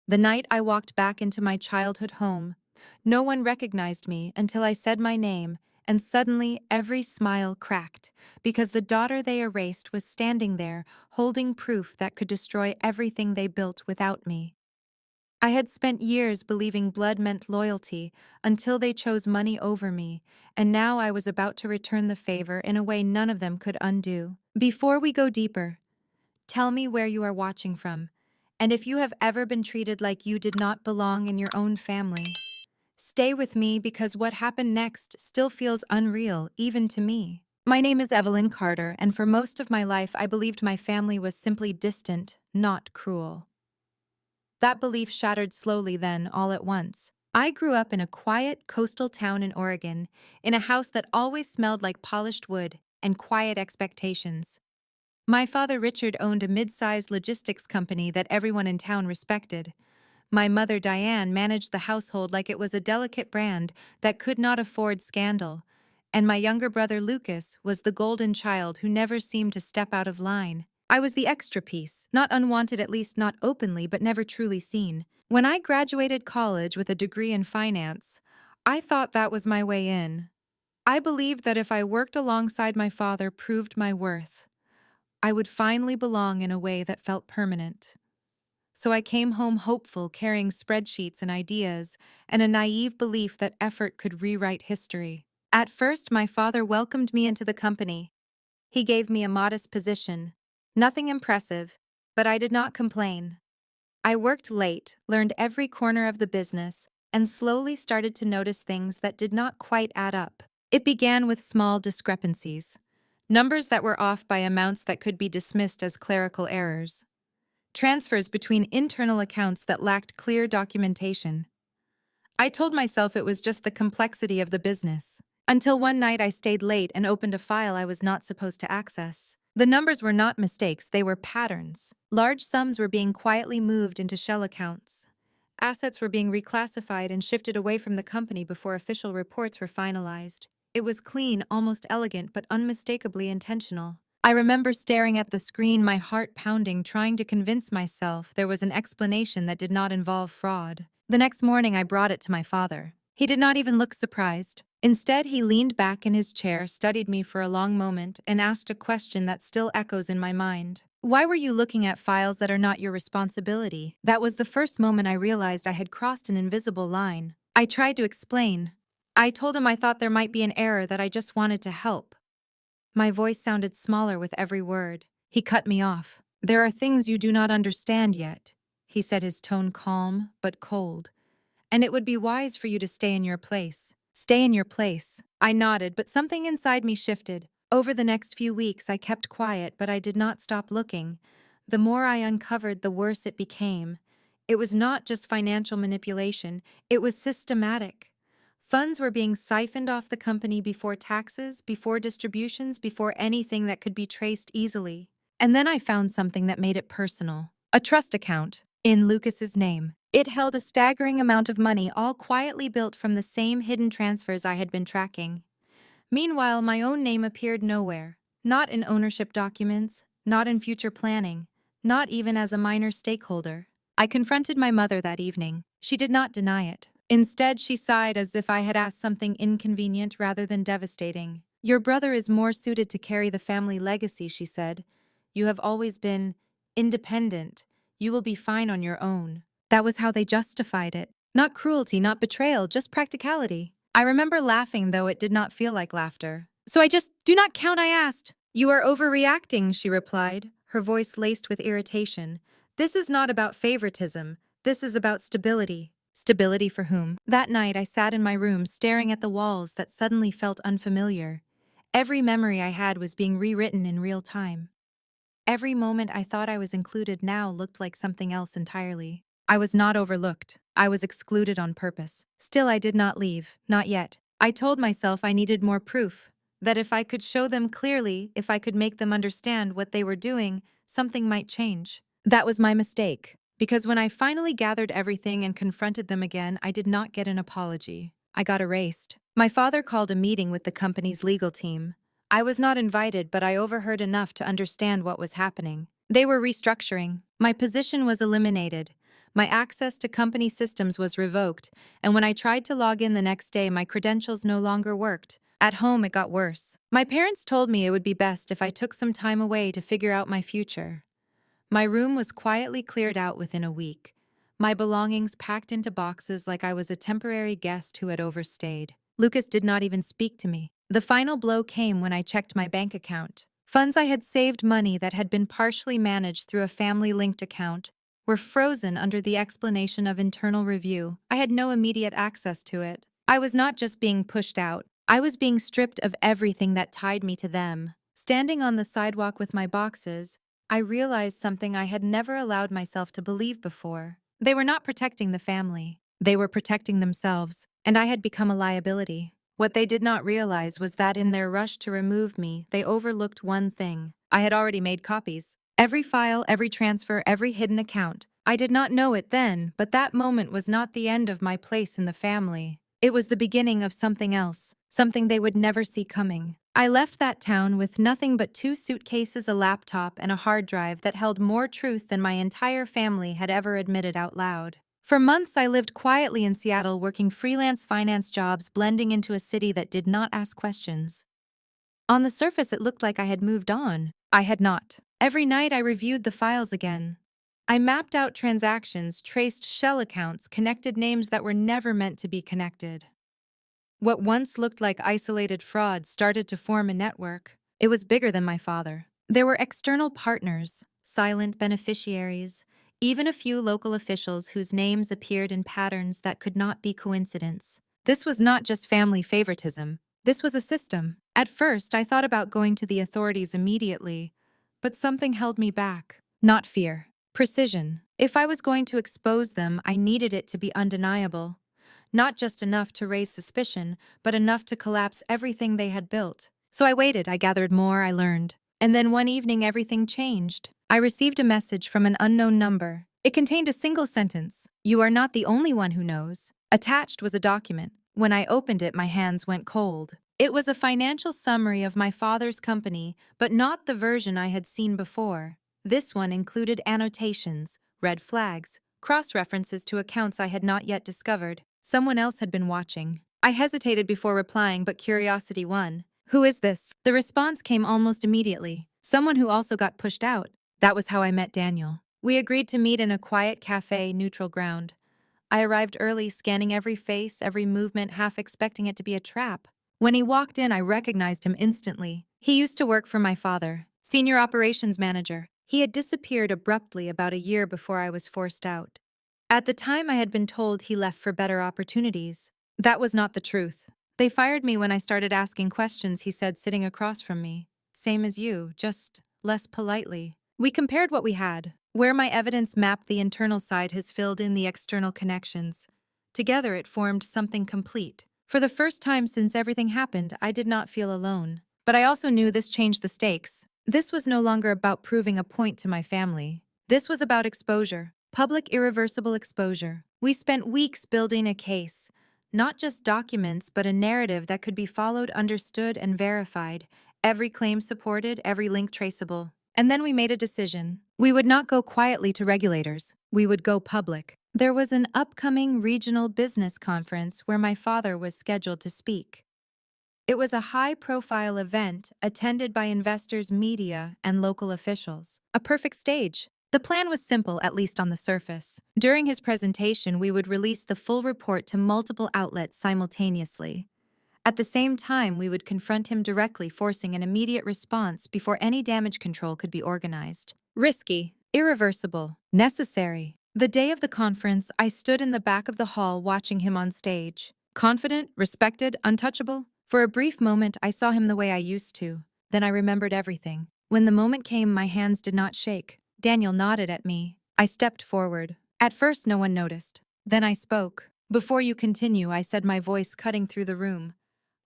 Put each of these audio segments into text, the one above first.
The night I walked back into my childhood home, no one recognized me until I said my name, and suddenly every smile cracked, because the daughter they erased was standing there, holding proof that could destroy everything they built without me. I had spent years believing blood meant loyalty until they chose money over me, and now I was about to return the favor in a way none of them could undo. Before we go deeper, tell me where you are watching from, and if you have ever been treated like you did not belong in your own family. Stay with me because what happened next still feels unreal, even to me. My name is Evelyn Carter, and for most of my life I believed my family was simply distant, not cruel. That belief shattered slowly then, all at once. I grew up in a quiet coastal town in Oregon, in a house that always smelled like polished wood and quiet expectations. My father Richard owned a mid-sized logistics company that everyone in town respected. My mother Diane managed the household like it was a delicate brand that could not afford scandal. And my younger brother Lucas was the golden child who never seemed to step out of line. I was the extra piece, not unwanted, at least not openly, but never truly seen. When I graduated college with a degree in finance, I thought that was my way in. I believed that if I worked alongside my father, proved my worth, I would finally belong in a way that felt permanent. So I came home hopeful, carrying spreadsheets and ideas, and a naive belief that effort could rewrite history. At first, my father welcomed me into the company. He gave me a modest position. Nothing impressive, but I did not complain. I worked late, learned every corner of the business, and slowly started to notice things that did not quite add up. It began with small discrepancies. Numbers that were off by amounts that could be dismissed as clerical errors. Transfers between internal accounts that lacked clear documentation. I told myself it was just the complexity of the business. Until one night I stayed late and opened a file I was not supposed to access. The numbers were not mistakes, they were patterns. Large sums were being quietly moved into shell accounts. Assets were being reclassified and shifted away from the company before official reports were finalized. It was clean, almost elegant, but unmistakably intentional. I remember staring at the screen, my heart pounding, trying to convince myself there was an explanation that did not involve fraud. The next morning, I brought it to my father. He did not even look surprised. Instead, he leaned back in his chair, studied me for a long moment, and asked a question that still echoes in my mind. Why were you looking at files that are not your responsibility? That was the first moment I realized I had crossed an invisible line. I tried to explain. I told him I thought there might be an error, that I just wanted to help. My voice sounded smaller with every word. He cut me off. There are things you do not understand yet, he said, his tone calm but cold. And it would be wise for you to stay in your place. Stay in your place. I nodded, but something inside me shifted. Over the next few weeks, I kept quiet, but I did not stop looking. The more I uncovered, the worse it became. It was not just financial manipulation, it was systematic. Funds were being siphoned off the company before taxes, before distributions, before anything that could be traced easily. And then I found something that made it personal. A trust account, in Lucas's name. It held a staggering amount of money, all quietly built from the same hidden transfers I had been tracking. Meanwhile, my own name appeared nowhere. Not in ownership documents, not in future planning, not even as a minor stakeholder. I confronted my mother that evening. She did not deny it. Instead, she sighed as if I had asked something inconvenient rather than devastating. Your brother is more suited to carry the family legacy, she said. You have always been independent. You will be fine on your own. That was how they justified it. Not cruelty, not betrayal, just practicality. I remember laughing, though it did not feel like laughter. So I just, do not count, I asked. You are overreacting, she replied, her voice laced with irritation. This is not about favoritism. This is about stability. Stability for whom? That night I sat in my room staring at the walls that suddenly felt unfamiliar. Every memory I had was being rewritten in real time. Every moment I thought I was included now looked like something else entirely. I was not overlooked. I was excluded on purpose. Still, I did not leave, not yet. I told myself I needed more proof, that if I could show them clearly, if I could make them understand what they were doing, something might change. That was my mistake, because when I finally gathered everything and confronted them again, I did not get an apology. I got erased. My father called a meeting with the company's legal team. I was not invited, but I overheard enough to understand what was happening. They were restructuring. My position was eliminated. My access to company systems was revoked, and when I tried to log in the next day, my credentials no longer worked. At home, it got worse. My parents told me it would be best if I took some time away to figure out my future. My room was quietly cleared out within a week, my belongings packed into boxes like I was a temporary guest who had overstayed. Lucas did not even speak to me. The final blow came when I checked my bank account. Funds I had saved, money that had been partially managed through a family-linked account, were frozen under the explanation of internal review. I had no immediate access to it. I was not just being pushed out, I was being stripped of everything that tied me to them. Standing on the sidewalk with my boxes, I realized something I had never allowed myself to believe before. They were not protecting the family. They were protecting themselves, and I had become a liability. What they did not realize was that in their rush to remove me, they overlooked one thing. I had already made copies. Every file, every transfer, every hidden account. I did not know it then, but that moment was not the end of my place in the family. It was the beginning of something else, something they would never see coming. I left that town with nothing but 2 suitcases, a laptop, and a hard drive that held more truth than my entire family had ever admitted out loud. For months, I lived quietly in Seattle, working freelance finance jobs, blending into a city that did not ask questions. On the surface, it looked like I had moved on. I had not. Every night, I reviewed the files again. I mapped out transactions, traced shell accounts, connected names that were never meant to be connected. What once looked like isolated fraud started to form a network. It was bigger than my father. There were external partners, silent beneficiaries, even a few local officials whose names appeared in patterns that could not be coincidence. This was not just family favoritism. This was a system. At first, I thought about going to the authorities immediately, but something held me back. Not fear. Precision. If I was going to expose them, I needed it to be undeniable. Not just enough to raise suspicion, but enough to collapse everything they had built. So I waited, I gathered more, I learned. And then one evening everything changed. I received a message from an unknown number. It contained a single sentence: "You are not the only one who knows." Attached was a document. When I opened it, my hands went cold. It was a financial summary of my father's company, but not the version I had seen before. This one included annotations, red flags, cross-references to accounts I had not yet discovered. Someone else had been watching. I hesitated before replying, but curiosity won. "Who is this?" The response came almost immediately. "Someone who also got pushed out." That was how I met Daniel. We agreed to meet in a quiet cafe, neutral ground. I arrived early, scanning every face, every movement, half expecting it to be a trap. When he walked in, I recognized him instantly. He used to work for my father, senior operations manager. He had disappeared abruptly about a year before I was forced out. At the time, I had been told he left for better opportunities. That was not the truth. "They fired me when I started asking questions," he said, sitting across from me. "Same as you, just less politely." We compared what we had. Where my evidence mapped the internal side, his filled in the external connections. Together, it formed something complete. For the first time since everything happened, I did not feel alone. But I also knew this changed the stakes. This was no longer about proving a point to my family. This was about exposure. Public, irreversible exposure. We spent weeks building a case. Not just documents, but a narrative that could be followed, understood, and verified. Every claim supported, every link traceable. And then we made a decision. We would not go quietly to regulators. We would go public. There was an upcoming regional business conference where my father was scheduled to speak. It was a high-profile event attended by investors, media, and local officials. A perfect stage. The plan was simple, at least on the surface. During his presentation, we would release the full report to multiple outlets simultaneously. At the same time, we would confront him directly, forcing an immediate response before any damage control could be organized. Risky, irreversible, necessary. The day of the conference, I stood in the back of the hall watching him on stage. Confident, respected, untouchable. For a brief moment, I saw him the way I used to. Then I remembered everything. When the moment came, my hands did not shake. Daniel nodded at me. I stepped forward. At first, no one noticed. Then I spoke. "Before you continue," I said, my voice cutting through the room,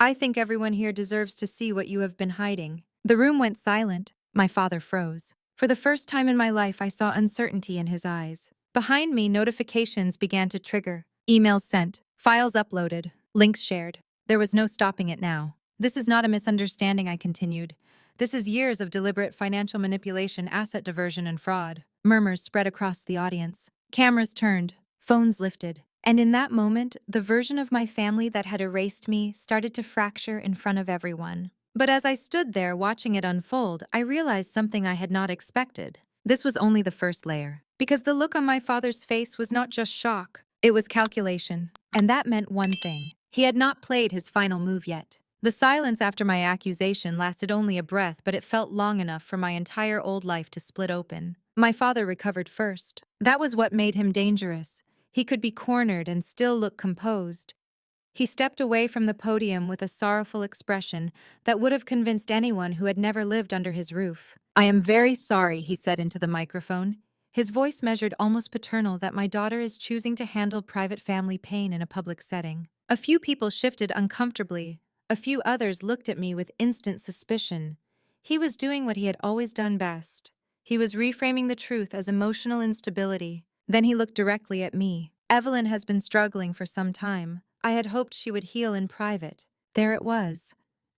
"I think everyone here deserves to see what you have been hiding." The room went silent. My father froze. For the first time in my life, I saw uncertainty in his eyes. Behind me, notifications began to trigger. Emails sent, files uploaded, links shared. There was no stopping it now. "This is not a misunderstanding," I continued. "This is years of deliberate financial manipulation, asset diversion, and fraud." Murmurs spread across the audience. Cameras turned, phones lifted, and in that moment, the version of my family that had erased me started to fracture in front of everyone. But as I stood there watching it unfold, I realized something I had not expected. This was only the first layer, because the look on my father's face was not just shock, it was calculation. And that meant one thing. He had not played his final move yet. The silence after my accusation lasted only a breath, but it felt long enough for my entire old life to split open. My father recovered first. That was what made him dangerous. He could be cornered and still look composed. He stepped away from the podium with a sorrowful expression that would have convinced anyone who had never lived under his roof. "I am very sorry," he said into the microphone. His voice measured almost paternal that my daughter is choosing to handle private family pain in a public setting. A few people shifted uncomfortably. A few others looked at me with instant suspicion. He was doing what he had always done best. He was reframing the truth as emotional instability. Then he looked directly at me. "Evelyn has been struggling for some time. I had hoped she would heal in private." There it was.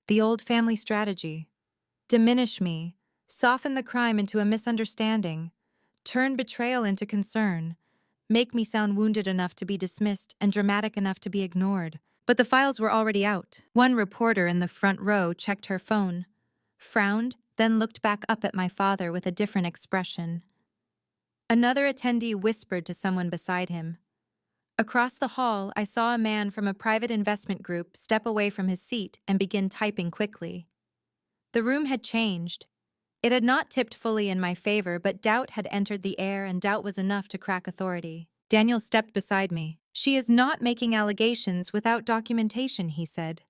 The old family strategy. Diminish me, soften the crime into a misunderstanding, turn betrayal into concern, make me sound wounded enough to be dismissed and dramatic enough to be ignored. But the files were already out. One reporter in the front row checked her phone, frowned, then looked back up at my father with a different expression. Another attendee whispered to someone beside him. Across the hall, I saw a man from a private investment group step away from his seat and begin typing quickly. The room had changed. It had not tipped fully in my favor, but doubt had entered the air, and doubt was enough to crack authority. Daniel stepped beside me. "She is not making allegations without documentation," he said.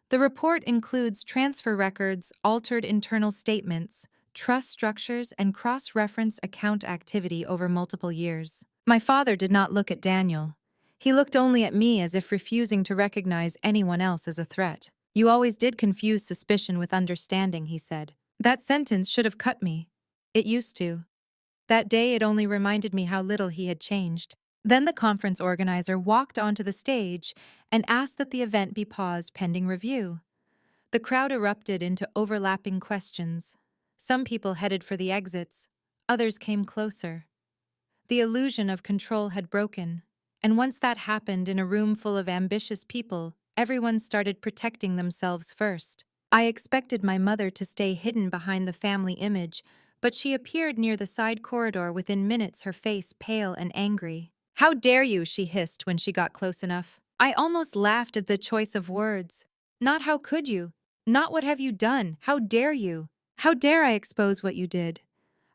"The report includes transfer records, altered internal statements, trust structures, and cross-reference account activity over multiple years." My father did not look at Daniel. He looked only at me, as if refusing to recognize anyone else as a threat. "You always did confuse suspicion with understanding," he said. That sentence should have cut me. It used to. That day it only reminded me how little he had changed. Then the conference organizer walked onto the stage and asked that the event be paused pending review. The crowd erupted into overlapping questions. Some people headed for the exits. Others came closer. The illusion of control had broken, and once that happened in a room full of ambitious people, everyone started protecting themselves first. I expected my mother to stay hidden behind the family image, but she appeared near the side corridor within minutes, her face pale and angry. "How dare you?" she hissed when she got close enough. I almost laughed at the choice of words. Not "how could you?" Not "what have you done?" How dare you? "How dare I expose what you did?"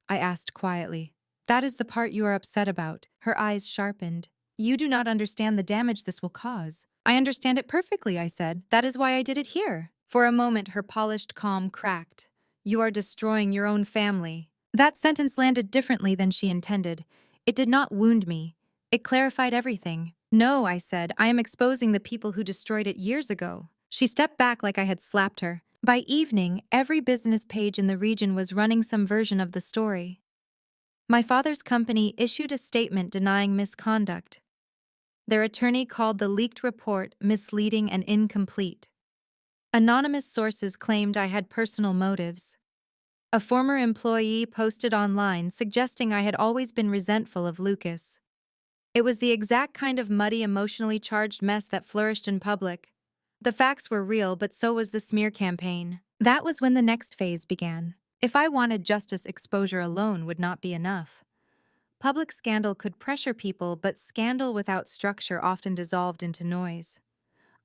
I asked quietly. "That is the part you are upset about." Her eyes sharpened. "You do not understand the damage this will cause." "I understand it perfectly," I said. "That is why I did it here." For a moment, her polished calm cracked. "You are destroying your own family." That sentence landed differently than she intended. It did not wound me. It clarified everything. "No," I said, "I am exposing the people who destroyed it years ago." She stepped back like I had slapped her. By evening, every business page in the region was running some version of the story. My father's company issued a statement denying misconduct. Their attorney called the leaked report misleading and incomplete. Anonymous sources claimed I had personal motives. A former employee posted online suggesting I had always been resentful of Lucas. It was the exact kind of muddy, emotionally charged mess that flourished in public. The facts were real, but so was the smear campaign. That was when the next phase began. If I wanted justice, exposure alone would not be enough. Public scandal could pressure people, but scandal without structure often dissolved into noise.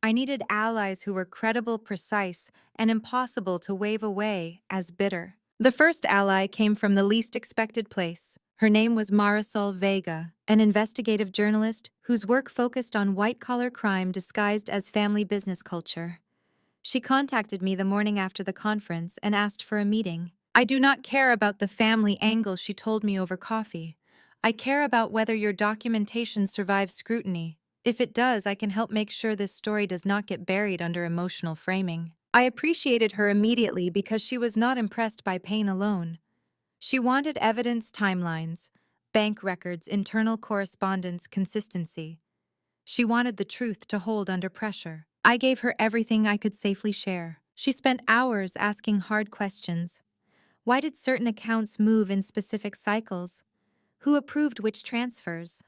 I needed allies who were credible, precise, and impossible to wave away as bitter. The first ally came from the least expected place. Her name was Marisol Vega, an investigative journalist whose work focused on white-collar crime disguised as family business culture. She contacted me the morning after the conference and asked for a meeting. "I do not care about the family angle," she told me over coffee. "I care about whether your documentation survives scrutiny. If it does, I can help make sure this story does not get buried under emotional framing." I appreciated her immediately because she was not impressed by pain alone. She wanted evidence, timelines, bank records, internal correspondence, consistency. She wanted the truth to hold under pressure. I gave her everything I could safely share. She spent hours asking hard questions. Why did certain accounts move in specific cycles? Who approved which transfers?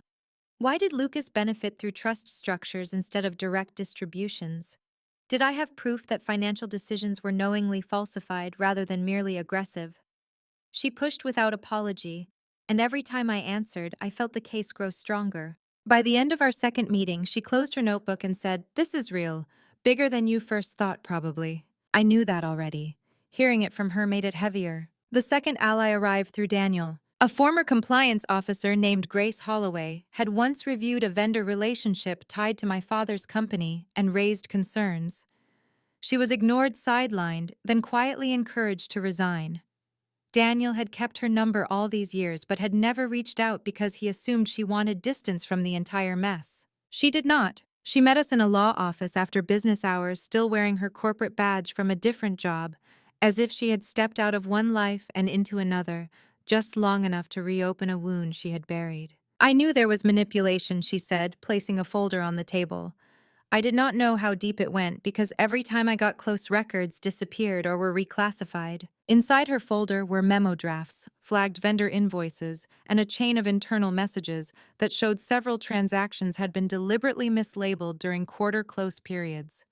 Why did Lucas benefit through trust structures instead of direct distributions? Did I have proof that financial decisions were knowingly falsified rather than merely aggressive? She pushed without apology, and every time I answered, I felt the case grow stronger. By the end of our second meeting, she closed her notebook and said, "This is real. Bigger than you first thought, probably." I knew that already. Hearing it from her made it heavier. The second ally arrived through Daniel. A former compliance officer named Grace Holloway had once reviewed a vendor relationship tied to my father's company and raised concerns. She was ignored, sidelined, then quietly encouraged to resign. Daniel had kept her number all these years but had never reached out because he assumed she wanted distance from the entire mess. She did not. She met us in a law office after business hours, still wearing her corporate badge from a different job, as if she had stepped out of one life and into another, just long enough to reopen a wound she had buried. "I knew there was manipulation," she said, placing a folder on the table. "I did not know how deep it went because every time I got close, records disappeared or were reclassified." Inside her folder were memo drafts, flagged vendor invoices, and a chain of internal messages that showed several transactions had been deliberately mislabeled during quarter-close periods.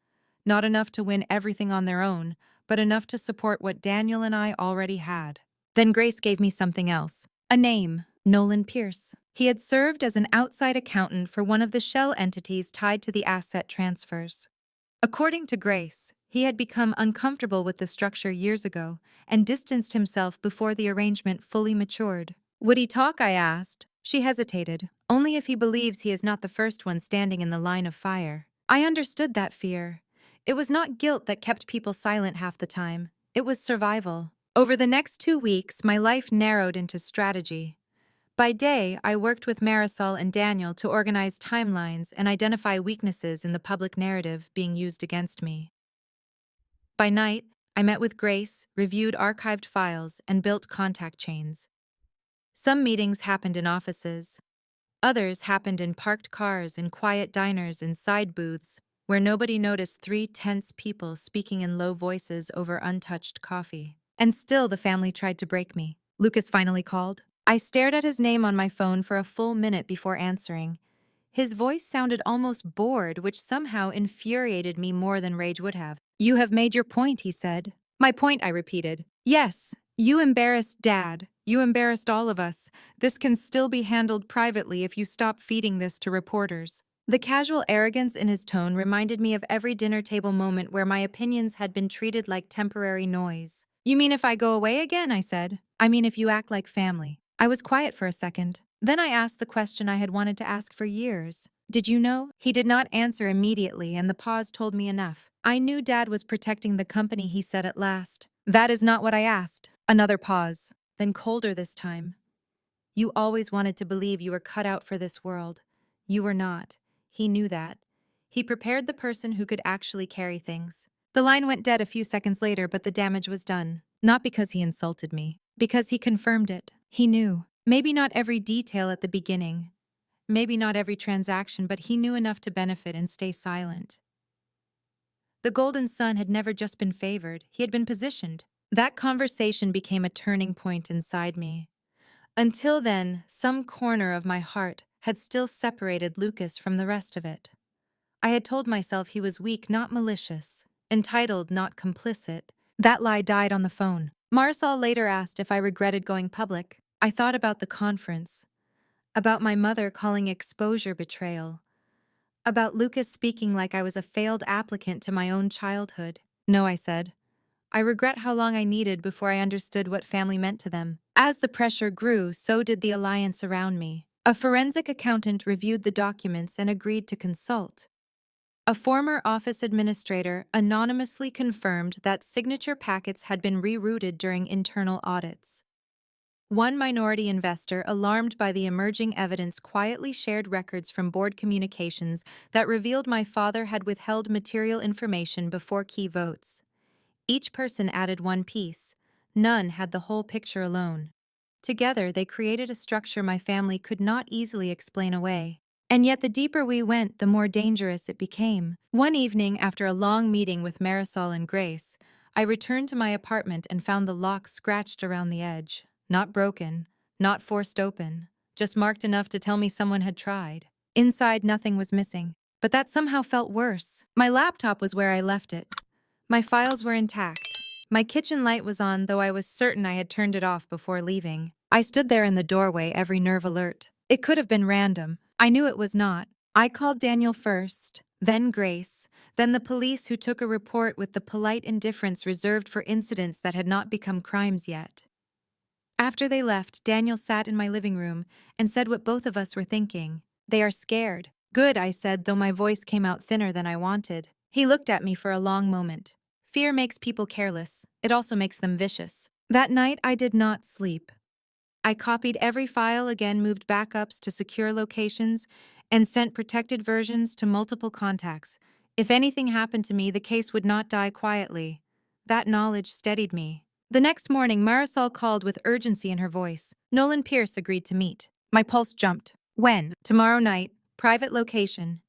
Not enough to win everything on their own, but enough to support what Daniel and I already had. Then Grace gave me something else. A name: Nolan Pierce. He had served as an outside accountant for one of the shell entities tied to the asset transfers. According to Grace, he had become uncomfortable with the structure years ago and distanced himself before the arrangement fully matured. "Would he talk?" I asked. She hesitated. "Only if he believes he is not the first one standing in the line of fire." I understood that fear. It was not guilt that kept people silent half the time. It was survival. Over the next 2 weeks, my life narrowed into strategy. By day, I worked with Marisol and Daniel to organize timelines and identify weaknesses in the public narrative being used against me. By night, I met with Grace, reviewed archived files, and built contact chains. Some meetings happened in offices. Others happened in parked cars, in quiet diners, in side booths, where nobody noticed three tense people speaking in low voices over untouched coffee. And still the family tried to break me. Lucas finally called. I stared at his name on my phone for a full minute before answering. His voice sounded almost bored, which somehow infuriated me more than rage would have. "You have made your point," he said. "My point," I repeated. "Yes, you embarrassed Dad. You embarrassed all of us. This can still be handled privately if you stop feeding this to reporters." The casual arrogance in his tone reminded me of every dinner table moment where my opinions had been treated like temporary noise. "You mean if I go away again?" I said. "I mean if you act like family." I was quiet for a second. Then I asked the question I had wanted to ask for years. "Did you know?" He did not answer immediately, and the pause told me enough. "I knew Dad was protecting the company," he said at last. "That is not what I asked." Another pause, then colder this time. "You always wanted to believe you were cut out for this world. You were not. He knew that. He prepared the person who could actually carry things." The line went dead a few seconds later, but the damage was done. Not because he insulted me, because he confirmed it. He knew. Maybe not every detail at the beginning, maybe not every transaction, but he knew enough to benefit and stay silent. The golden sun had never just been favored, he had been positioned. That conversation became a turning point inside me. Until then, some corner of my heart had still separated Lucas from the rest of it. I had told myself he was weak, not malicious, entitled, not complicit. That lie died on the phone. Marisol later asked if I regretted going public. I thought about the conference, about my mother calling exposure betrayal, about Lucas speaking like I was a failed applicant to my own childhood. "No," I said. "I regret how long I needed before I understood what family meant to them." As the pressure grew, so did the alliance around me. A forensic accountant reviewed the documents and agreed to consult. A former office administrator anonymously confirmed that signature packets had been rerouted during internal audits. One minority investor, alarmed by the emerging evidence, quietly shared records from board communications that revealed my father had withheld material information before key votes. Each person added one piece. None had the whole picture alone. Together, they created a structure my family could not easily explain away. And yet the deeper we went, the more dangerous it became. One evening, after a long meeting with Marisol and Grace, I returned to my apartment and found the lock scratched around the edge. Not broken, not forced open, just marked enough to tell me someone had tried. Inside, nothing was missing. But that somehow felt worse. My laptop was where I left it. My files were intact. My kitchen light was on, though I was certain I had turned it off before leaving. I stood there in the doorway, every nerve alert. It could have been random. I knew it was not. I called Daniel first, then Grace, then the police, who took a report with the polite indifference reserved for incidents that had not become crimes yet. After they left, Daniel sat in my living room and said what both of us were thinking. "They are scared." "Good," I said, though my voice came out thinner than I wanted. He looked at me for a long moment. Fear makes people careless. It also makes them vicious. That night, I did not sleep. I copied every file again, moved backups to secure locations, and sent protected versions to multiple contacts. If anything happened to me, the case would not die quietly. That knowledge steadied me. The next morning, Marisol called with urgency in her voice. Nolan Pierce agreed to meet. My pulse jumped. When? Tomorrow night. Private location.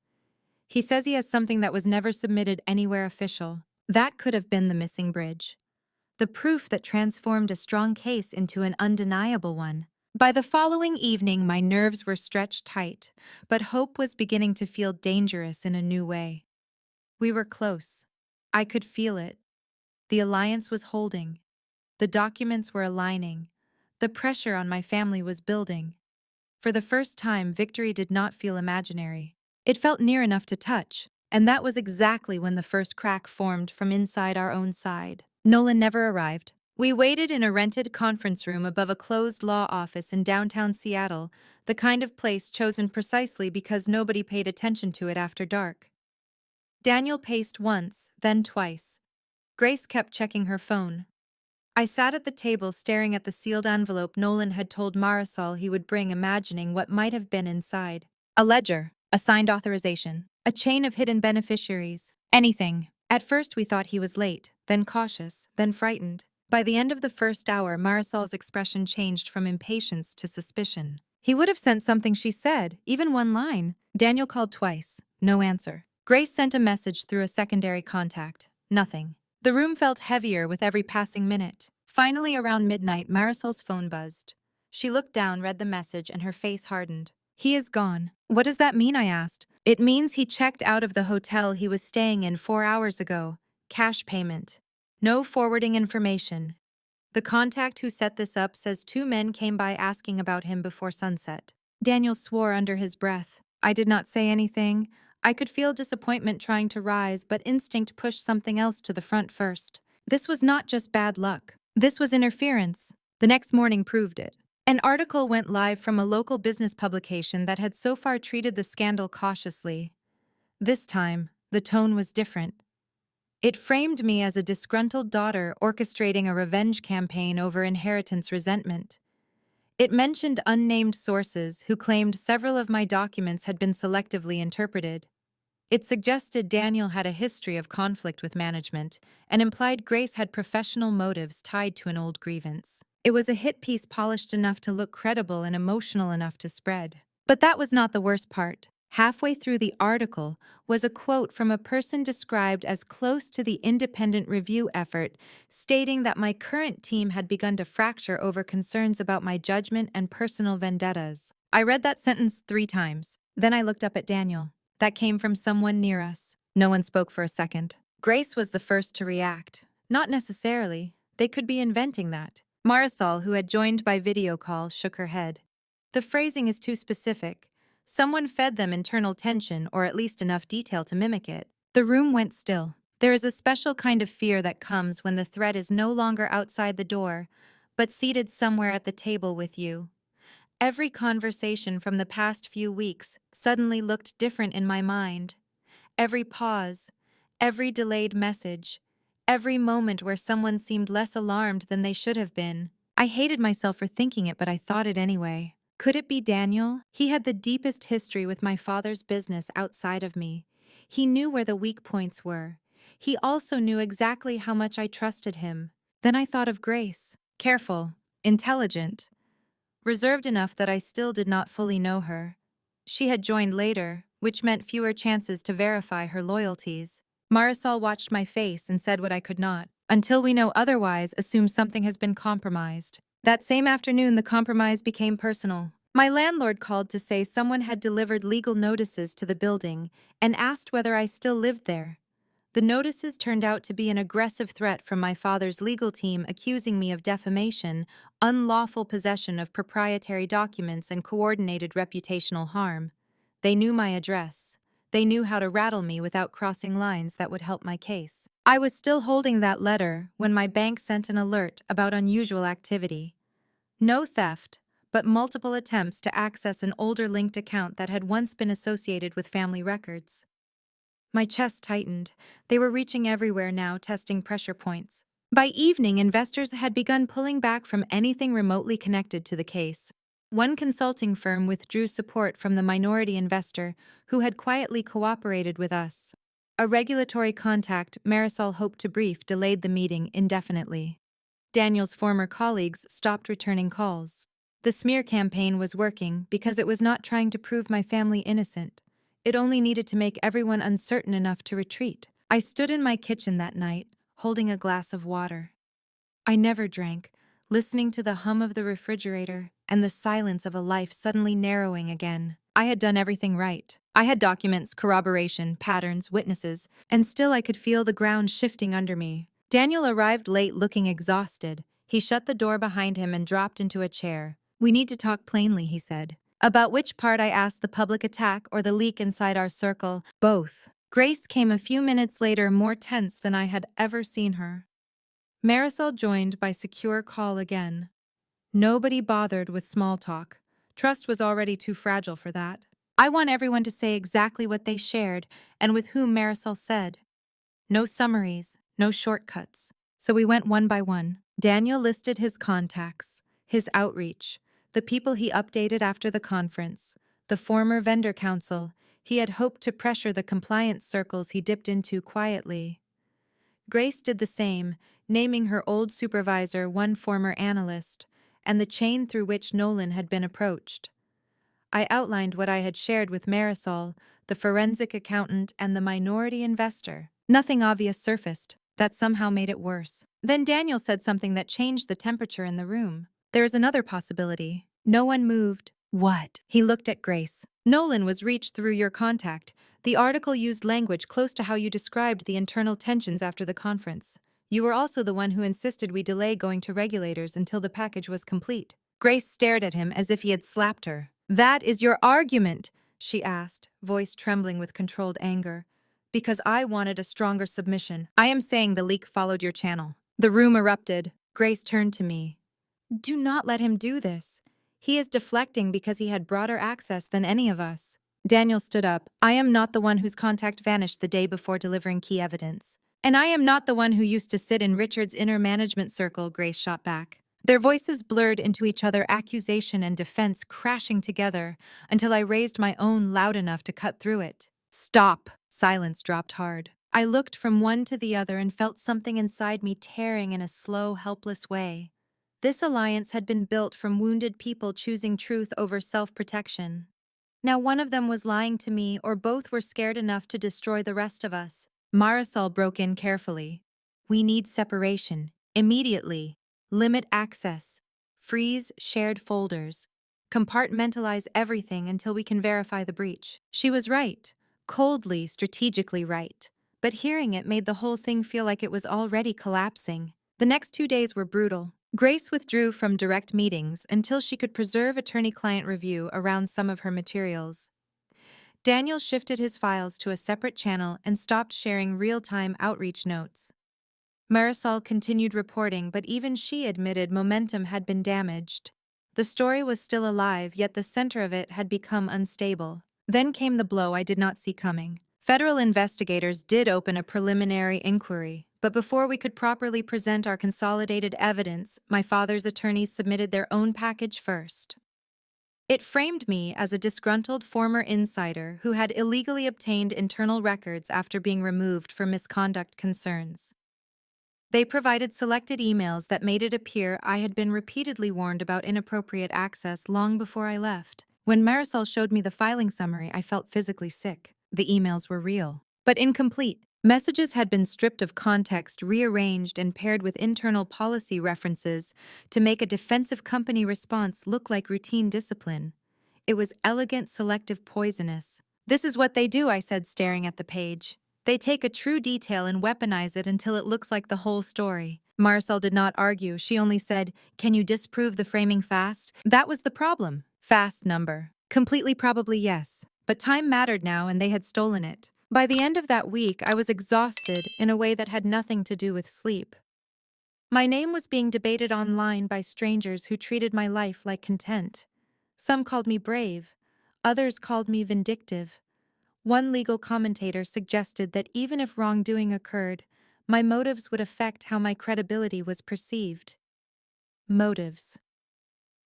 He says he has something that was never submitted anywhere official. That could have been the missing bridge. The proof that transformed a strong case into an undeniable one. By the following evening, my nerves were stretched tight, but hope was beginning to feel dangerous in a new way. We were close. I could feel it. The alliance was holding. The documents were aligning. The pressure on my family was building. For the first time, victory did not feel imaginary. It felt near enough to touch, and that was exactly when the first crack formed from inside our own side. Nolan never arrived. We waited in a rented conference room above a closed law office in downtown Seattle, the kind of place chosen precisely because nobody paid attention to it after dark. Daniel paced once, then twice. Grace kept checking her phone. I sat at the table staring at the sealed envelope Nolan had told Marisol he would bring, imagining what might have been inside. A ledger, a signed authorization, a chain of hidden beneficiaries, anything. At first we thought he was late, then cautious, then frightened. By the end of the first hour, Marisol's expression changed from impatience to suspicion. He would have sent something, she said, even one line. Daniel called twice. No answer. Grace sent a message through a secondary contact. Nothing. The room felt heavier with every passing minute. Finally, around midnight, Marisol's phone buzzed. She looked down, read the message, and her face hardened. "He is gone." "What does that mean?" I asked. "It means he checked out of the hotel he was staying in 4 hours ago. Cash payment. No forwarding information. The contact who set this up says 2 men came by asking about him before sunset." Daniel swore under his breath. I did not say anything. I could feel disappointment trying to rise, but instinct pushed something else to the front first. This was not just bad luck. This was interference. The next morning proved it. An article went live from a local business publication that had so far treated the scandal cautiously. This time, the tone was different. It framed me as a disgruntled daughter orchestrating a revenge campaign over inheritance resentment. It mentioned unnamed sources who claimed several of my documents had been selectively interpreted. It suggested Daniel had a history of conflict with management and implied Grace had professional motives tied to an old grievance. It was a hit piece polished enough to look credible and emotional enough to spread. But that was not the worst part. Halfway through the article was a quote from a person described as close to the independent review effort, stating that my current team had begun to fracture over concerns about my judgment and personal vendettas. I read that sentence 3 times. Then I looked up at Daniel. That came from someone near us. No one spoke for a second. Grace was the first to react. Not necessarily. They could be inventing that. Marisol, who had joined by video call, shook her head. The phrasing is too specific. Someone fed them internal tension, or at least enough detail to mimic it. The room went still. There is a special kind of fear that comes when the threat is no longer outside the door, but seated somewhere at the table with you. Every conversation from the past few weeks suddenly looked different in my mind. Every pause, every delayed message, every moment where someone seemed less alarmed than they should have been. I hated myself for thinking it, but I thought it anyway. Could it be Daniel? He had the deepest history with my father's business outside of me. He knew where the weak points were. He also knew exactly how much I trusted him. Then I thought of Grace. Careful, intelligent, reserved enough that I still did not fully know her. She had joined later, which meant fewer chances to verify her loyalties. Marisol watched my face and said what I could not. "Until we know otherwise, assume something has been compromised." That same afternoon, the compromise became personal. My landlord called to say someone had delivered legal notices to the building and asked whether I still lived there. The notices turned out to be an aggressive threat from my father's legal team accusing me of defamation, unlawful possession of proprietary documents, and coordinated reputational harm. They knew my address. They knew how to rattle me without crossing lines that would help my case. I was still holding that letter when my bank sent an alert about unusual activity. No theft, but multiple attempts to access an older linked account that had once been associated with family records. My chest tightened. They were reaching everywhere now, testing pressure points. By evening, investors had begun pulling back from anything remotely connected to the case. One consulting firm withdrew support from the minority investor who had quietly cooperated with us. A regulatory contact Marisol hoped to brief delayed the meeting indefinitely. Daniel's former colleagues stopped returning calls. The smear campaign was working because it was not trying to prove my family innocent. It only needed to make everyone uncertain enough to retreat. I stood in my kitchen that night, holding a glass of water. I never drank, listening to the hum of the refrigerator and the silence of a life suddenly narrowing again. I had done everything right. I had documents, corroboration, patterns, witnesses, and still I could feel the ground shifting under me. Daniel arrived late looking exhausted. He shut the door behind him and dropped into a chair. "We need to talk plainly," he said. About which part I asked, the public attack or the leak inside our circle? Both. Grace came a few minutes later, more tense than I had ever seen her. Marisol joined by secure call again. Nobody bothered with small talk. Trust was already too fragile for that. I want everyone to say exactly what they shared and with whom, Marisol said. No summaries, no shortcuts. So we went one by one. Daniel listed his contacts, his outreach, the people he updated after the conference, the former vendor council he had hoped to pressure, the compliance circles he dipped into quietly. Grace did the same, naming her old supervisor, one former analyst, and the chain through which Nolan had been approached. I outlined what I had shared with Marisol, the forensic accountant, and the minority investor. Nothing obvious surfaced. That somehow made it worse. Then Daniel said something that changed the temperature in the room. "There is another possibility." No one moved. "What?" He looked at Grace. "Nolan was reached through your contact. The article used language close to how you described the internal tensions after the conference. You were also the one who insisted we delay going to regulators until the package was complete." Grace stared at him as if he had slapped her. "That is your argument?" she asked, voice trembling with controlled anger. "Because I wanted a stronger submission. I am saying the leak followed your channel." The room erupted. Grace turned to me. "Do not let him do this. He is deflecting because he had broader access than any of us." Daniel stood up. "I am not the one whose contact vanished the day before delivering key evidence. And I am not the one who used to sit in Richard's inner management circle," Grace shot back. Their voices blurred into each other, accusation and defense crashing together, until I raised my own loud enough to cut through it. "Stop!" Silence dropped hard. I looked from one to the other and felt something inside me tearing in a slow, helpless way. This alliance had been built from wounded people choosing truth over self-protection. Now one of them was lying to me, or both were scared enough to destroy the rest of us. Marisol broke in carefully. "We need separation. Immediately. Limit access. Freeze shared folders. Compartmentalize everything until we can verify the breach." She was right. Coldly, strategically right. But hearing it made the whole thing feel like it was already collapsing. The next 2 days were brutal. Grace withdrew from direct meetings until she could preserve attorney-client review around some of her materials. Daniel shifted his files to a separate channel and stopped sharing real-time outreach notes. Marisol continued reporting, but even she admitted momentum had been damaged. The story was still alive, yet the center of it had become unstable. Then came the blow I did not see coming. Federal investigators did open a preliminary inquiry, but before we could properly present our consolidated evidence, my father's attorneys submitted their own package first. It framed me as a disgruntled former insider who had illegally obtained internal records after being removed for misconduct concerns. They provided selected emails that made it appear I had been repeatedly warned about inappropriate access long before I left. When Marisol showed me the filing summary, I felt physically sick. The emails were real, but incomplete. Messages had been stripped of context, rearranged, and paired with internal policy references to make a defensive company response look like routine discipline. It was elegant selective poisonous. This is what they do, I said, staring at the page. They take a true detail and weaponize it until it looks like the whole story. Marisol did not argue. She only said, "Can you disprove the framing fast?" That was the problem. Fast number. Completely probably yes. But time mattered now, and they had stolen it. By the end of that week, I was exhausted in a way that had nothing to do with sleep. My name was being debated online by strangers who treated my life like content. Some called me brave. Others called me vindictive. One legal commentator suggested that even if wrongdoing occurred, my motives would affect how my credibility was perceived. Motives.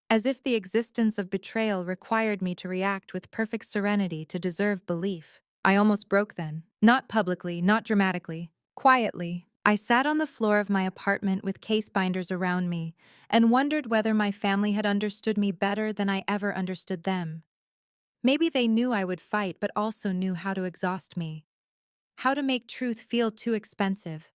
As if the existence of betrayal required me to react with perfect serenity to deserve belief. I almost broke then. Not publicly, not dramatically. Quietly. I sat on the floor of my apartment with case binders around me and wondered whether my family had understood me better than I ever understood them. Maybe they knew I would fight, but also knew how to exhaust me. How to make truth feel too expensive.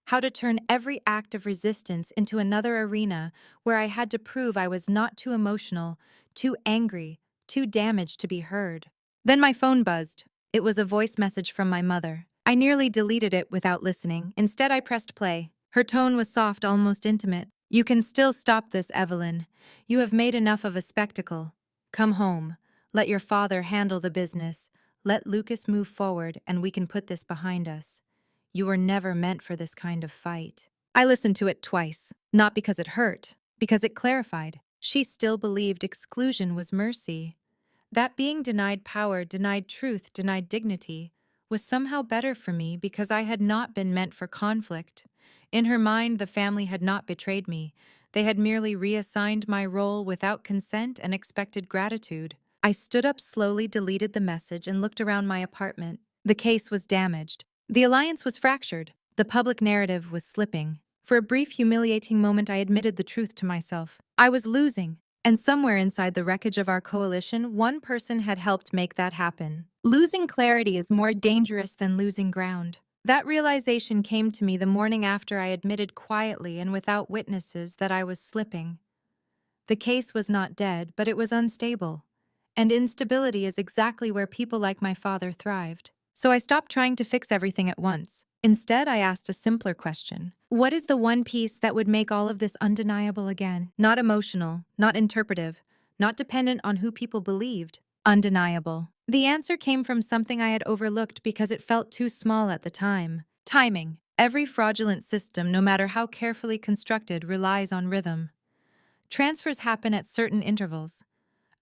How to turn every act of resistance into another arena where I had to prove I was not too emotional, too angry, too damaged to be heard. Then my phone buzzed. It was a voice message from my mother. I nearly deleted it without listening. Instead, I pressed play. Her tone was soft, almost intimate. "You can still stop this, Evelyn. You have made enough of a spectacle. Come home. Let your father handle the business. Let Lucas move forward, and we can put this behind us. You were never meant for this kind of fight." I listened to it twice, not because it hurt, because it clarified. She still believed exclusion was mercy. That being denied power, denied truth, denied dignity, was somehow better for me because I had not been meant for conflict. In her mind, the family had not betrayed me. They had merely reassigned my role without consent and expected gratitude. I stood up slowly, deleted the message, and looked around my apartment. The case was damaged. The alliance was fractured. The public narrative was slipping. For a brief, humiliating moment, I admitted the truth to myself. I was losing. And somewhere inside the wreckage of our coalition, one person had helped make that happen. Losing clarity is more dangerous than losing ground. That realization came to me the morning after I admitted quietly and without witnesses that I was slipping. The case was not dead, but it was unstable. And instability is exactly where people like my father thrived. So I stopped trying to fix everything at once. Instead, I asked a simpler question. What is the one piece that would make all of this undeniable again? Not emotional, not interpretive, not dependent on who people believed. Undeniable. The answer came from something I had overlooked because it felt too small at the time. Timing. Every fraudulent system, no matter how carefully constructed, relies on rhythm. Transfers happen at certain intervals.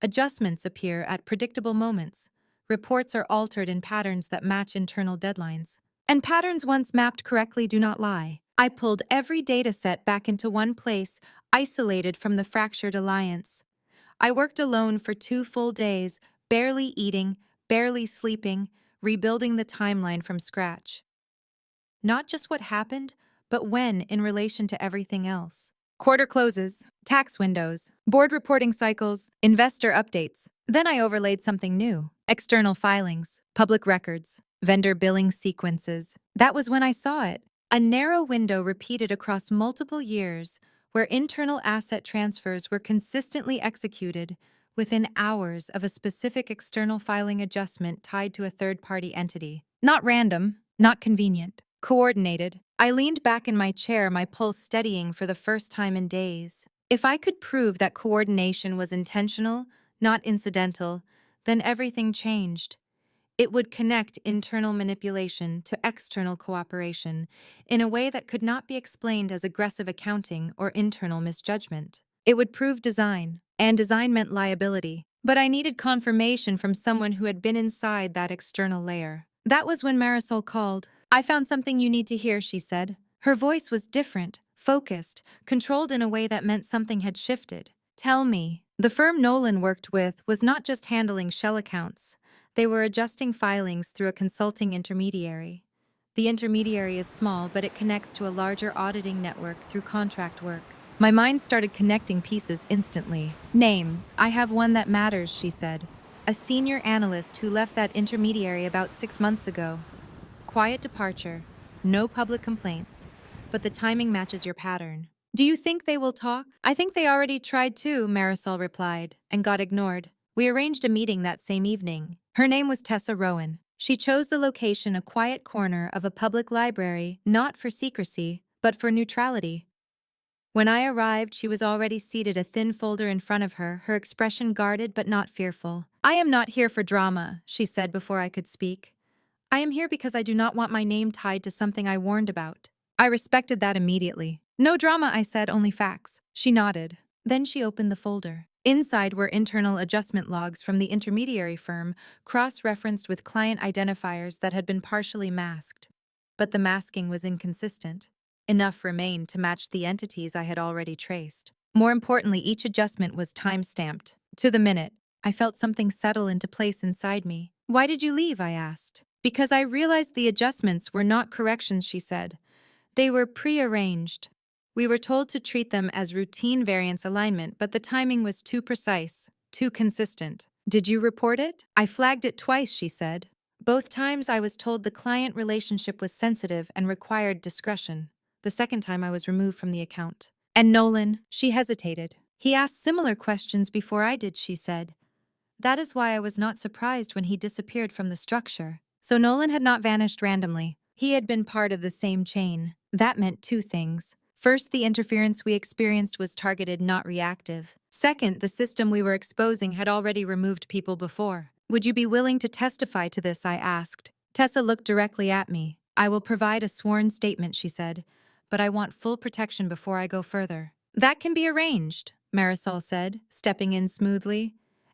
Adjustments appear at predictable moments. Reports are altered in patterns that match internal deadlines. And patterns once mapped correctly do not lie. I pulled every data set back into one place, isolated from the fractured alliance. I worked alone for 2 full days, barely eating, barely sleeping, rebuilding the timeline from scratch. Not just what happened, but when in relation to everything else. Quarter closes, tax windows, board reporting cycles, investor updates. Then I overlaid something new. External filings, public records, vendor billing sequences. That was when I saw it. A narrow window repeated across multiple years, where internal asset transfers were consistently executed within hours of a specific external filing adjustment tied to a third-party entity. Not random, not convenient. Coordinated. I leaned back in my chair, my pulse steadying for the first time in days. If I could prove that coordination was intentional, not incidental, then everything changed. It would connect internal manipulation to external cooperation in a way that could not be explained as aggressive accounting or internal misjudgment. It would prove design, and design meant liability. But I needed confirmation from someone who had been inside that external layer. That was when Marisol called. "I found something you need to hear," she said. Her voice was different, focused, controlled in a way that meant something had shifted. "Tell me." The firm Nolan worked with was not just handling shell accounts. They were adjusting filings through a consulting intermediary. The intermediary is small, but it connects to a larger auditing network through contract work. My mind started connecting pieces instantly. "Names. I have one that matters," she said. "A senior analyst who left that intermediary about 6 months ago. Quiet departure, no public complaints, but the timing matches your pattern." "Do you think they will talk?" "I think they already tried to," Marisol replied, and got ignored. We arranged a meeting that same evening. Her name was Tessa Rowan. She chose the location a quiet corner of a public library, not for secrecy, but for neutrality. When I arrived, she was already seated, a thin folder in front of her, her expression guarded but not fearful. "I am not here for drama," she said before I could speak. "I am here because I do not want my name tied to something I warned about." I respected that immediately. "No drama," I said, "only facts." She nodded. Then she opened the folder. Inside were internal adjustment logs from the intermediary firm, cross-referenced with client identifiers that had been partially masked. But the masking was inconsistent. Enough remained to match the entities I had already traced. More importantly, each adjustment was time-stamped. To the minute, I felt something settle into place inside me. "Why did you leave?" I asked. "Because I realized the adjustments were not corrections," she said. "They were pre-arranged. We were told to treat them as routine variance alignment, but the timing was too precise, too consistent." "Did you report it?" "I flagged it twice," she said. "Both times I was told the client relationship was sensitive and required discretion. The second time I was removed from the account." "And Nolan?" She hesitated. "He asked similar questions before I did," she said. "That is why I was not surprised when he disappeared from the structure." So Nolan had not vanished randomly. He had been part of the same chain. That meant two things. First, the interference we experienced was targeted, not reactive. Second, the system we were exposing had already removed people before. "Would you be willing to testify to this?" I asked. Tessa looked directly at me. "I will provide a sworn statement," she said, "but I want full protection before I go further." "That can be arranged," Marisol said, stepping in smoothly.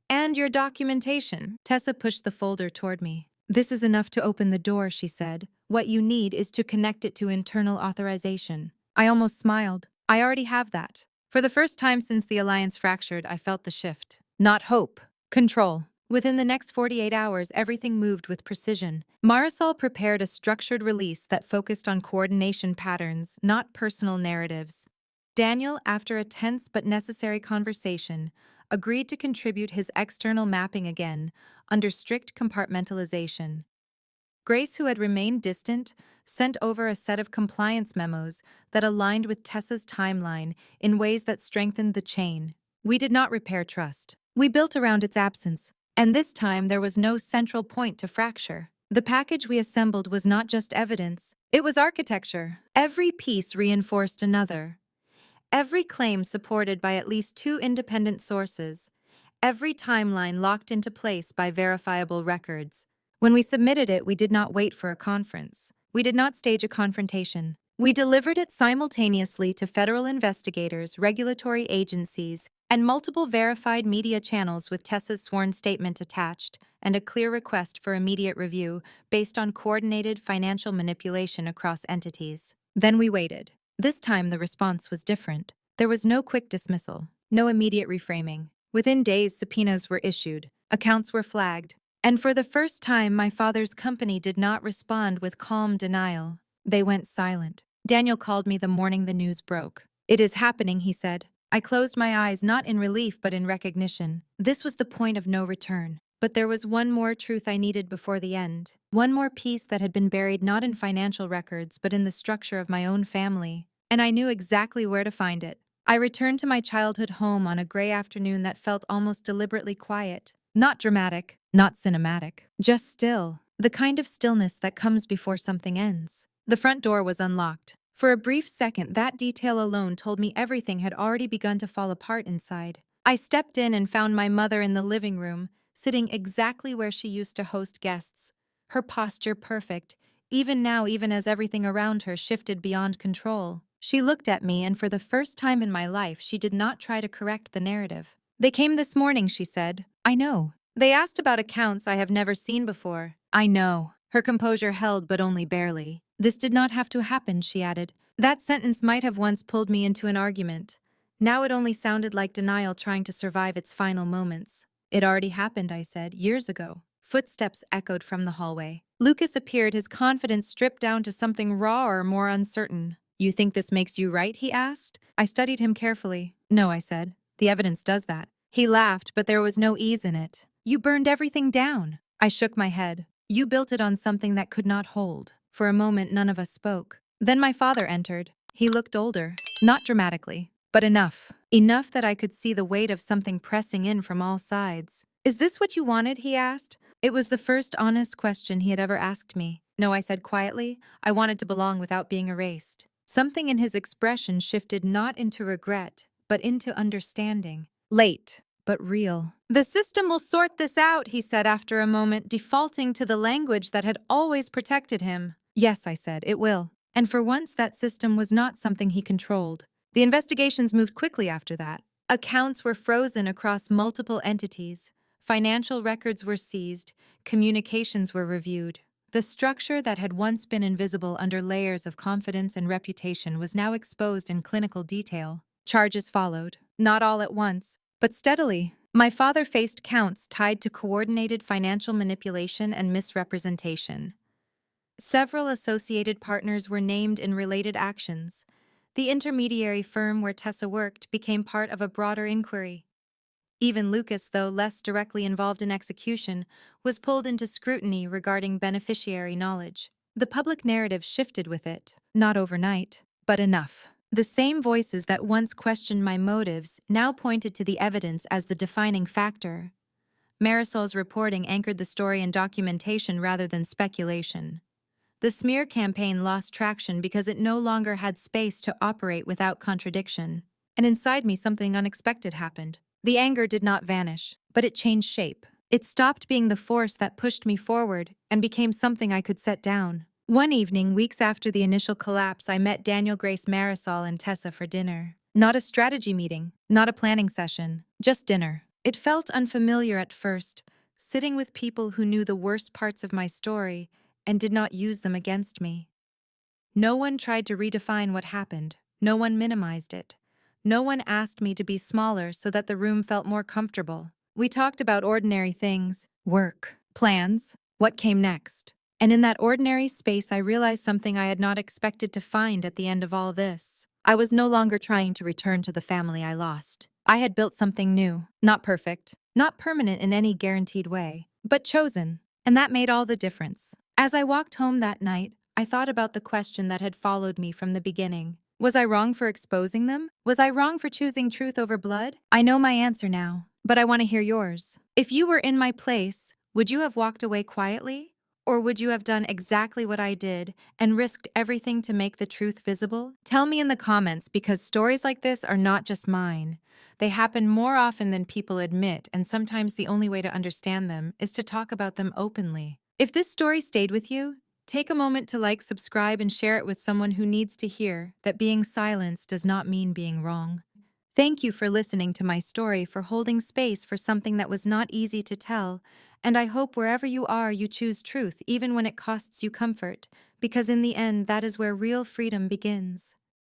"And your documentation." Tessa pushed the folder toward me. "This is enough to open the door," she said. "What you need is to connect it to internal authorization." I almost smiled. "I already have that." For the first time since the alliance fractured, I felt the shift. Not hope. Control. Within the next 48 hours, everything moved with precision. Marisol prepared a structured release that focused on coordination patterns, not personal narratives. Daniel, after a tense but necessary conversation, agreed to contribute his external mapping again, under strict compartmentalization. Grace, who had remained distant, sent over a set of compliance memos that aligned with Tessa's timeline in ways that strengthened the chain. We did not repair trust. We built around its absence, and this time there was no central point to fracture. The package we assembled was not just evidence, it was architecture. Every piece reinforced another. Every claim supported by at least two independent sources. Every timeline locked into place by verifiable records. When we submitted it, we did not wait for a conference. We did not stage a confrontation. We delivered it simultaneously to federal investigators, regulatory agencies, and multiple verified media channels with Tessa's sworn statement attached and a clear request for immediate review based on coordinated financial manipulation across entities. Then we waited. This time the response was different. There was no quick dismissal, no immediate reframing. Within days, subpoenas were issued, accounts were flagged, and for the first time my father's company did not respond with calm denial. They went silent. Daniel called me the morning the news broke. "It is happening," he said. I closed my eyes, not in relief but in recognition. This was the point of no return. But there was one more truth I needed before the end. One more piece that had been buried not in financial records but in the structure of my own family. And I knew exactly where to find it. I returned to my childhood home on a gray afternoon that felt almost deliberately quiet. Not dramatic, not cinematic, just still. The kind of stillness that comes before something ends. The front door was unlocked. For a brief second, that detail alone told me everything had already begun to fall apart inside. I stepped in and found my mother in the living room, sitting exactly where she used to host guests. Her posture perfect, even now, even as everything around her shifted beyond control. She looked at me, and for the first time in my life, she did not try to correct the narrative. "They came this morning," she said. "I know. They asked about accounts I have never seen before." "I know." Her composure held, but only barely. "This did not have to happen," she added. That sentence might have once pulled me into an argument. Now it only sounded like denial trying to survive its final moments. "It already happened," I said, "years ago." Footsteps echoed from the hallway. Lucas appeared, his confidence stripped down to something raw or more uncertain. "You think this makes you right?" he asked. I studied him carefully. "No," I said. "The evidence does that." He laughed, but there was no ease in it. "You burned everything down." I shook my head. "You built it on something that could not hold." For a moment, none of us spoke. Then my father entered. He looked older, not dramatically, but enough. Enough that I could see the weight of something pressing in from all sides. Is this what you wanted? He asked. It was the first honest question he had ever asked me. No, I said quietly. I wanted to belong without being erased. Something in his expression shifted not into regret, but into understanding. Late, but real. The system will sort this out, he said after a moment, defaulting to the language that had always protected him. Yes, I said, it will. And for once, that system was not something he controlled. The investigations moved quickly after that. Accounts were frozen across multiple entities. Financial records were seized. Communications were reviewed. The structure that had once been invisible under layers of confidence and reputation was now exposed in clinical detail. Charges followed, not all at once, but steadily. My father faced counts tied to coordinated financial manipulation and misrepresentation. Several associated partners were named in related actions. The intermediary firm where Tessa worked became part of a broader inquiry. Even Lucas, though less directly involved in execution, was pulled into scrutiny regarding beneficiary knowledge. The public narrative shifted with it, not overnight, but enough. The same voices that once questioned my motives now pointed to the evidence as the defining factor. Marisol's reporting anchored the story in documentation rather than speculation. The smear campaign lost traction because it no longer had space to operate without contradiction. And inside me, something unexpected happened. The anger did not vanish, but it changed shape. It stopped being the force that pushed me forward and became something I could set down. One evening, weeks after the initial collapse, I met Daniel, Grace, Marisol, and Tessa for dinner. Not a strategy meeting, not a planning session, just dinner. It felt unfamiliar at first, sitting with people who knew the worst parts of my story and did not use them against me. No one tried to redefine what happened. No one minimized it. No one asked me to be smaller so that the room felt more comfortable. We talked about ordinary things, work, plans, what came next. And in that ordinary space, I realized something I had not expected to find at the end of all this. I was no longer trying to return to the family I lost. I had built something new, not perfect, not permanent in any guaranteed way, but chosen. And that made all the difference. As I walked home that night, I thought about the question that had followed me from the beginning. Was I wrong for exposing them? Was I wrong for choosing truth over blood? I know my answer now, but I want to hear yours. If you were in my place, would you have walked away quietly? Or would you have done exactly what I did and risked everything to make the truth visible? Tell me in the comments, because stories like this are not just mine. They happen more often than people admit, and sometimes the only way to understand them is to talk about them openly. If this story stayed with you, take a moment to like, subscribe, and share it with someone who needs to hear that being silenced does not mean being wrong. Thank you for listening to my story, for holding space for something that was not easy to tell, and I hope wherever you are, you choose truth even when it costs you comfort, because in the end, that is where real freedom begins.